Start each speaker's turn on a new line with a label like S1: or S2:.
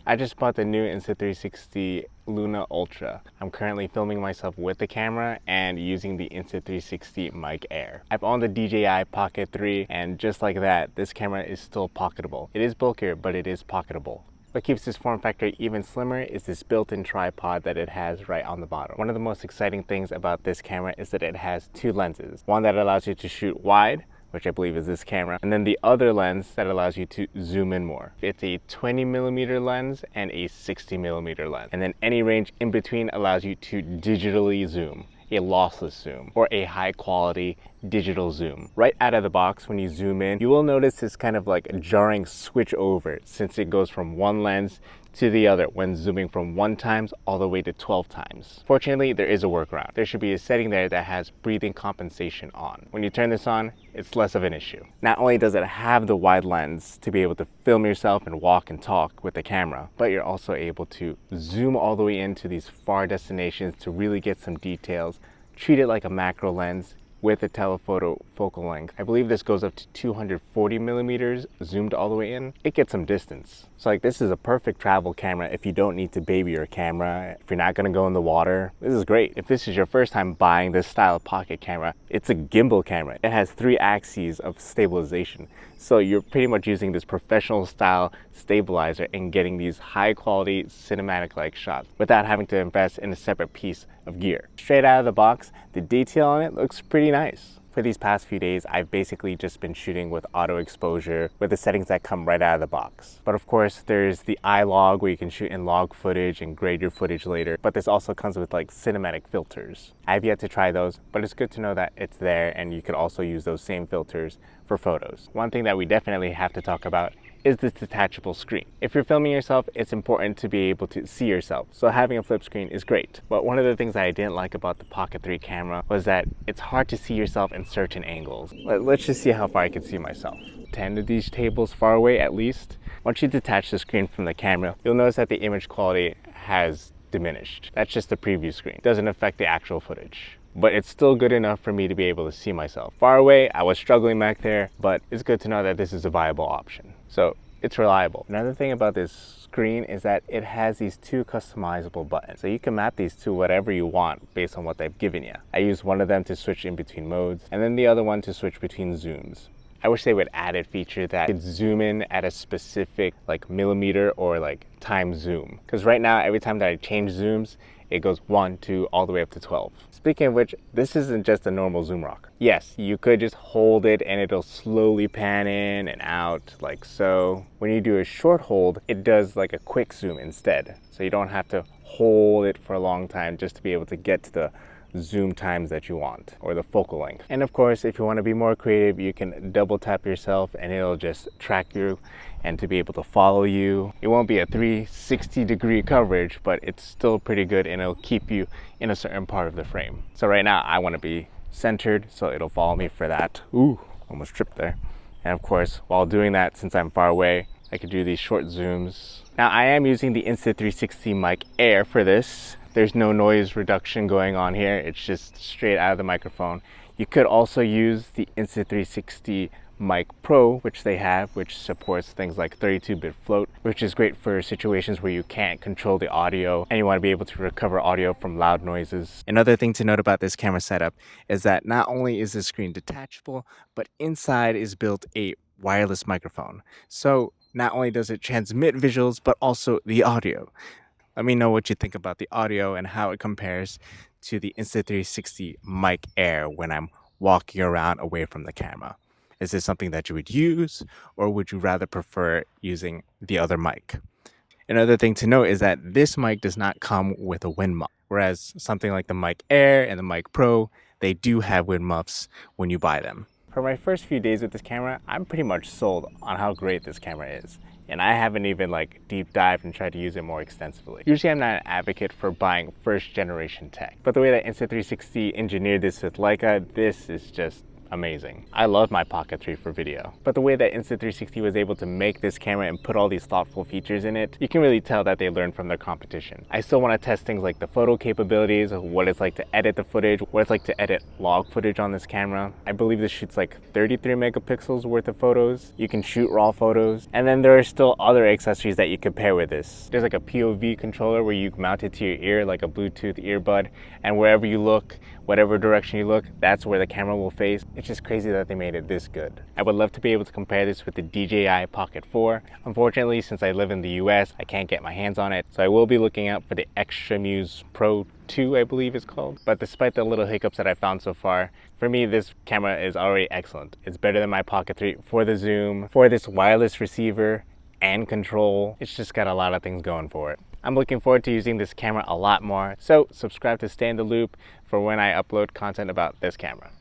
S1: I just bought the new Insta360 Luna Ultra. I'm currently filming myself with the camera and using the Insta360 Mic Air. I've owned the DJI Pocket 3 and just like that, this camera is still pocketable. It is bulkier, but it is pocketable. What keeps this form factor even slimmer is this built-in tripod that it has right on the bottom. One of the most exciting things about this camera is that it has two lenses. One that allows you to shoot wide, which I believe is this camera, and then the other lens that allows you to zoom in more. It's a 20mm lens and a 60mm lens. And then any range in between allows you to digitally zoom, a lossless zoom, or a high quality digital zoom. Right out of the box, when you zoom in, you will notice this kind of like a jarring switch over since it goes from one lens to the other when zooming from 1 times all the way to 12 times. Fortunately, there is a workaround. There should be a setting there that has breathing compensation on. When you turn this on, it's less of an issue. Not only does it have the wide lens to be able to film yourself and walk and talk with the camera, but you're also able to zoom all the way into these far destinations to really get some details. Treat it like a macro lens with a telephoto focal length. I believe this goes up to 240mm zoomed all the way in. It gets some distance. So like this is a perfect travel camera if you don't need to baby your camera, if you're not gonna go in the water. This is great. If this is your first time buying this style of pocket camera, it's a gimbal camera. It has 3 axes of stabilization. So you're pretty much using this professional style stabilizer and getting these high quality cinematic like shots without having to invest in a separate piece of gear. Straight out of the box, the detail on it looks pretty nice. For these past few days, I've basically just been shooting with auto exposure with the settings that come right out of the box. But of course, there's the iLog where you can shoot in log footage and grade your footage later. But this also comes with like cinematic filters. I've yet to try those, but it's good to know that it's there and you could also use those same filters for photos. One thing that we definitely have to talk about is this detachable screen. If you're filming yourself, it's important to be able to see yourself. So having a flip screen is great. But one of the things that I didn't like about the Pocket 3 camera was that it's hard to see yourself in certain angles. Let's just see how far I can see myself. 10 of these tables far away at least. Once you detach the screen from the camera, you'll notice that the image quality has diminished. That's just the preview screen. It doesn't affect the actual footage. But it's still good enough for me to be able to see myself. Far away, I was struggling back there, but it's good to know that this is a viable option. So it's reliable. Another thing about this screen is that it has these 2 customizable buttons. So you can map these to whatever you want based on what they've given you. I use one of them to switch in between modes, and then the other one to switch between zooms. I wish they would add a feature that could zoom in at a specific like millimeter or like time zoom. Because right now, every time that I change zooms, it goes 1, 2, all the way up to 12. Speaking of which, this isn't just a normal zoom rocker. Yes, you could just hold it and it'll slowly pan in and out like so. When you do a short hold, it does like a quick zoom instead. So you don't have to hold it for a long time just to be able to get to the zoom times that you want or the focal length. And of course, if you want to be more creative, you can double tap yourself and it'll just track you and to be able to follow you. It won't be a 360-degree coverage, but it's still pretty good and it'll keep you in a certain part of the frame. So right now I want to be centered, so it'll follow me for that. Ooh, almost tripped there. And of course, while doing that, since I'm far away, I could do these short zooms. Now I am using the Insta360 Mic Air for this. There's no noise reduction going on here. It's just straight out of the microphone. You could also use the Insta360 Mic Pro, which they have, which supports things like 32-bit float, which is great for situations where you can't control the audio and you want to be able to recover audio from loud noises. Another thing to note about this camera setup is that not only is the screen detachable, but inside is built a wireless microphone. So not only does it transmit visuals, but also the audio. Let me know what you think about the audio and how it compares to the Insta360 Mic Air when I'm walking around away from the camera. Is this something that you would use, or would you rather prefer using the other mic? Another thing to note is that this mic does not come with a wind muff, whereas something like the Mic Air and the Mic Pro, they do have wind muffs when you buy them. For my first few days with this camera, I'm pretty much sold on how great this camera is. And I haven't even like deep dived and tried to use it more extensively. Usually I'm not an advocate for buying first generation tech, but the way that Insta360 engineered this with Leica, this is just amazing. I love my Pocket 3 for video. But the way that Insta360 was able to make this camera and put all these thoughtful features in it, you can really tell that they learned from their competition. I still want to test things like the photo capabilities, what it's like to edit the footage, what it's like to edit log footage on this camera. I believe this shoots like 33 megapixels worth of photos. You can shoot raw photos. And then there are still other accessories that you could pair with this. There's like a POV controller where you mount it to your ear like a Bluetooth earbud, and wherever you look, whatever direction you look, that's where the camera will face. It's just crazy that they made it this good. I would love to be able to compare this with the DJI Pocket 4. Unfortunately, since I live in the US, I can't get my hands on it, so I will be looking out for the Extra Muse Pro 2, I believe it's called. But despite the little hiccups that I found so far, for me, this camera is already excellent. It's better than my Pocket 3 for the zoom, for this wireless receiver and control. It's just got a lot of things going for it. I'm looking forward to using this camera a lot more, so subscribe to stay in the loop for when I upload content about this camera.